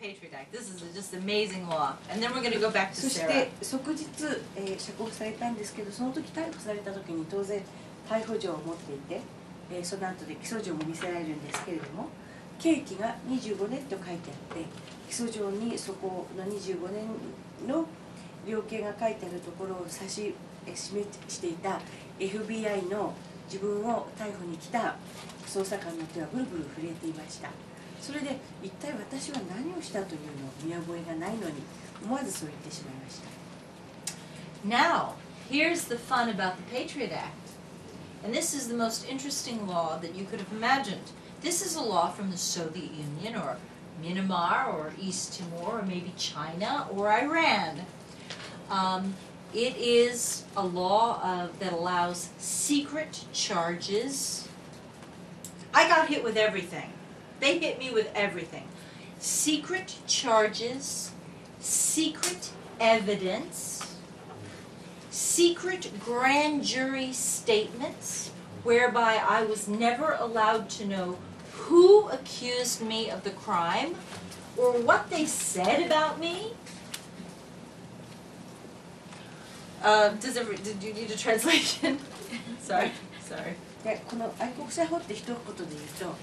Patriot Act. This is just an amazing law. And then we're going to go back to そし Sarah. て即日、釈放されたんですけど、その時逮捕された時に当然逮捕状を持っていて、その後で起訴状も見せられるんですけれども、刑期が25年と書いてあって、起訴状にそこの25年の量刑が書いてあるところを指し示していた FBI の自分を逮捕に来た捜査官の手はブルブル震えていました。それで一体私は何をしたというのを見覚えがないのに思わずそう言ってしまいました。 Now, here's the fun about the Patriot Act. And this is the most interesting law that you could have imagined. This is a law from the Soviet Union or Myanmar or East Timor or maybe China or Iran. It is a law that allows secret charges. I got hit with everything. They hit me with everything. Secret charges, secret evidence, secret grand jury statements, whereby I was never allowed to know who accused me of the crime or what they said about me. Did you need a translation? Sorry. でこの愛国者法って一言で言うと、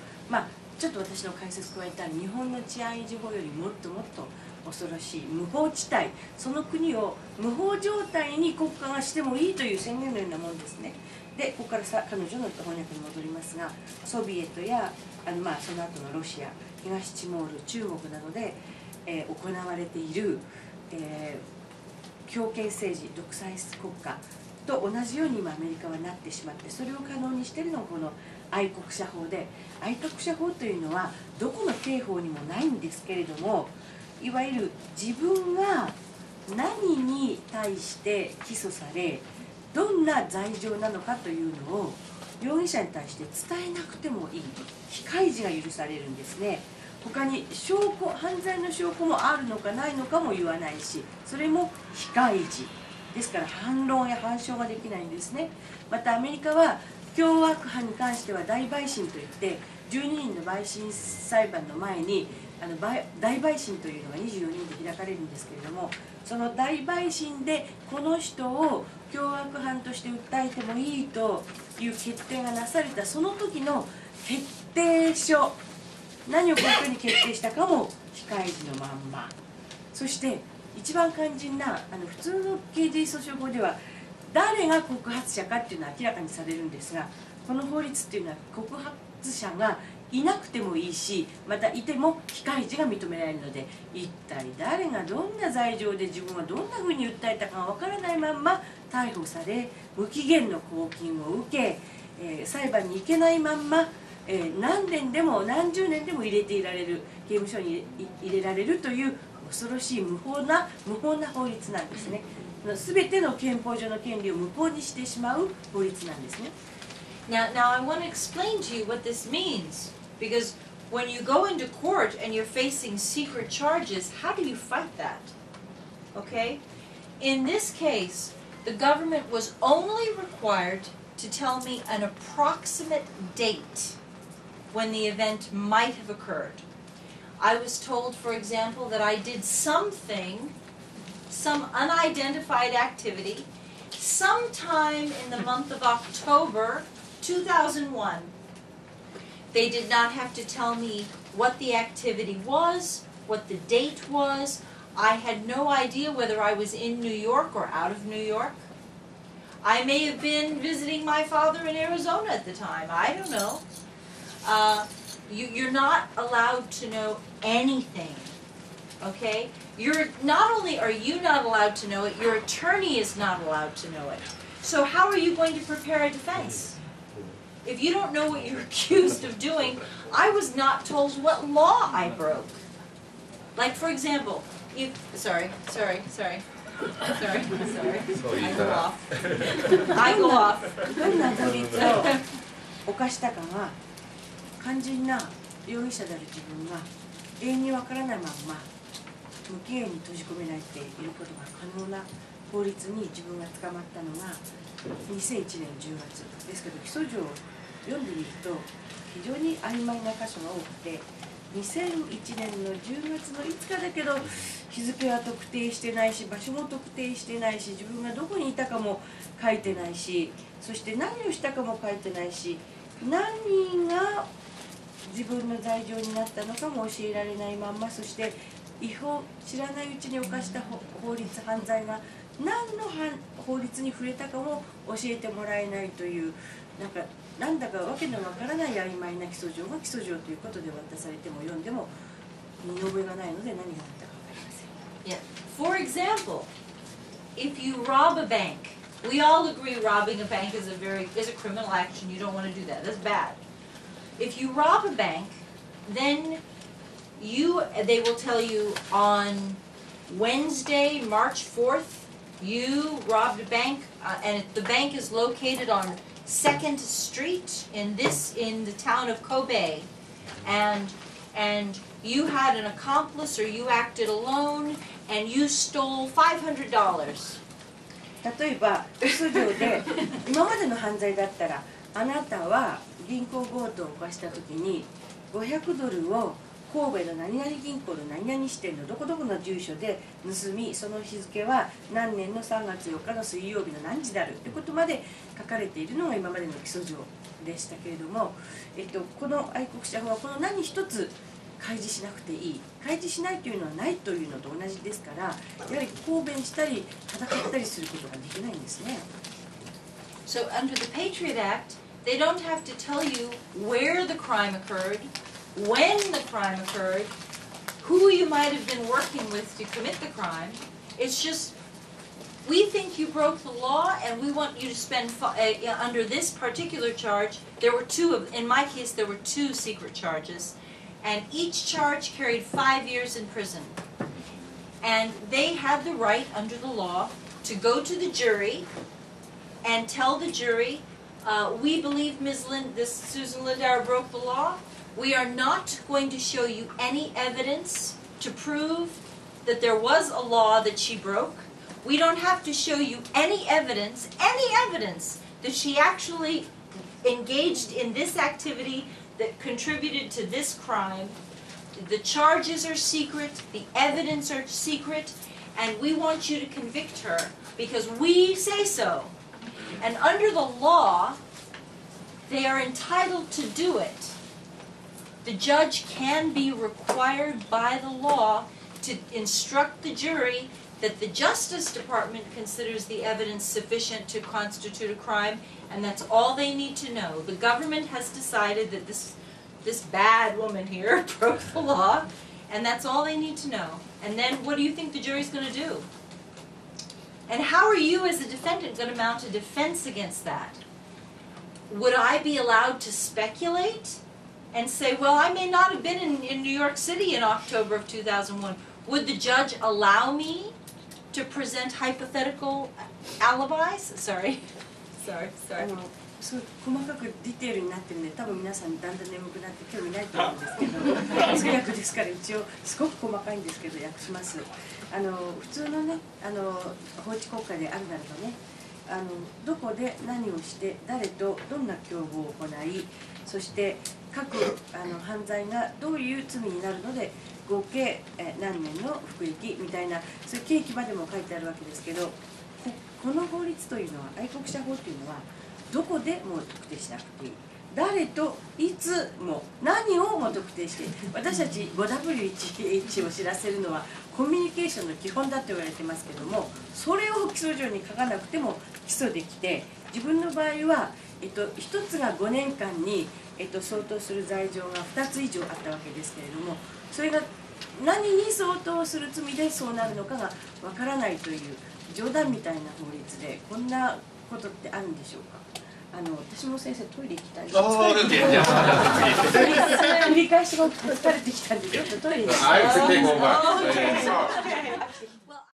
ちょっと私の解説加えた日本の治安維持法よりもっともっと恐ろしい無法地帯、その国を無法状態に国家がしてもいいという宣言のようなものですね。でここから彼女の翻訳に戻りますが、ソビエトやその後のロシア、東チモール、中国などで、行われている、強権政治、独裁国家と同じように今アメリカはなってしまって、それを可能にしているのがこの愛国者法で、愛国者法というのはどこの刑法にもないんですけれども、いわゆる自分が何に対して起訴されどんな罪状なのかというのを容疑者に対して伝えなくてもいい非開示が許されるんですね。他に証拠、犯罪の証拠もあるのかないのかも言わないし、それも非開示ですから反論や反証ができないんですね。またアメリカは凶悪犯に関しては大陪審といって12人の陪審裁判の前に大陪審というのが24人で開かれるんですけれども、その大陪審でこの人を凶悪犯として訴えてもいいという決定がなされたその時の決定書、何を根拠に決定したかも非開示のまんま。そして一番肝心な普通の刑事訴訟法では誰が告発者かっていうのは明らかにされるんですが、この法律っていうのは告発者がいなくてもいいし、またいても非開示が認められるので、一体誰がどんな罪状で自分はどんなふうに訴えたかがわからないまんま逮捕され、無期限の公金を受け、裁判に行けないまんま、何年でも何十年でも入れていられる、刑務所に入れられるという恐ろしい無法な法律なんですね。全ての憲法上の権利を無効にしてしまう法律なんですね。Now I want to explain to you what this means, because when you go into court and you're facing secret charges, how do you fight that? Okay? In this case, the government was only required to tell me an approximate date when the event might have occurred. I was told, for example, that I did something, some unidentified activity, sometime in the month of October 2001. They did not have to tell me what the activity was, what the date was. I had no idea whether I was in New York or out of New York. I may have been visiting my father in Arizona at the time. I don't know. You're not allowed to know anything. Okay? Not only are you not allowed to know it, your attorney is not allowed to know it. So how are you going to prepare a defense? If you don't know what you're accused of doing, I was not told what law I broke. Like, for example, sorry. I go off. どんな法律を犯したかが肝心な容疑者である自分が永遠にわからないまま無期限に閉じ込められていることが可能な法律に自分が捕まったのが2001年10月ですけど、起訴状を読んでみると非常に曖昧な箇所が多くて、2001年の10月の5日だけど日付は特定してないし場所も特定してないし自分がどこにいたかも書いてないしそして何をしたかも書いてないし何が自分の罪状になったのかも教えられないまんまそして違法知らないうちに犯した法律犯罪が何の法律に触れたかも教えてもらえないというなんだかわけのわからない曖昧な起訴状が起訴状ということで渡されても読んでも見覚えがないので何があったかわかりません。Yeah. For example, if you rob a bank, we all agree robbing a bank is a criminal action. You don't want to do that. That's bad. If you rob a bank, then they will tell you on Wednesday, March 4th, you robbed a bank, and the bank is located on 2nd Street in the town of Kobe, and you had an accomplice or you acted alone and you stole $500. 例えば起訴状で今までの犯罪だったらあなたは銀行強盗を犯した時に$500を神戸の何々銀行の何々支店のどこどこの住所で盗みその日付は何年の3月4日の水曜日の何時であるということまで書かれているのが今までの起訴状でしたけれども、この愛国者法はこの何一つ開示しなくていい開示しないというのはないというのと同じですからやはり抗弁したり戦ったりすることができないんですね。So under the Patriot Act, they don't have to tell you where the crime occurred, when the crime occurred, who you might have been working with to commit the crime. It's just, we think you broke the law and we want you to spend, under this particular charge, there were in my case there were 2 secret charges, and each charge carried 5 years in prison. And they had the right under the law to go to the jury and tell the jury, we believe this Susan Lindauer broke the law. We are not going to show you any evidence to prove that there was a law that she broke. We don't have to show you any evidence that she actually engaged in this activity that contributed to this crime. The charges are secret, the evidence are secret, and we want you to convict her because we say so. And under the law, they are entitled to do it. The judge can be required by the law to instruct the jury that the Justice Department considers the evidence sufficient to constitute a crime, and that's all they need to know. The government has decided that this bad woman here broke the law, and that's all they need to know. And then what do you think the jury's going to do? And how are you as a defendant going to mount a defense against that? Would I be allowed to speculate and say, well, I may not have been in New York City in October of 2001. Would the judge allow me to present hypothetical alibis? Sorry. そう細かくディテールになってるので多分皆さんだんだん眠くなって興味ないと思うんですけど通訳ですから一応すごく細かいんですけど訳します。普通のね法治国家であるならばねどこで何をして誰とどんな共謀を行いそして各犯罪がどういう罪になるので合計何年の服役みたいなそういう刑期までも書いてあるわけですけどこの法律というのは愛国者法というのはどこでも特定しなくていい誰といつも何をも特定して私たち 5W1H を知らせるのはコミュニケーションの基本だと言われてますけどもそれを起訴状に書かなくても起訴できて自分の場合は、1つが5年間に、相当する罪状が2つ以上あったわけですけれどもそれが何に相当する罪でそうなるのかがわからないという冗談みたいな法律でこんなことってあるんでしょうか。私も先生トイレ行きたいです。繰り返しが疲れてきたんでちょっとトイレに行きたい。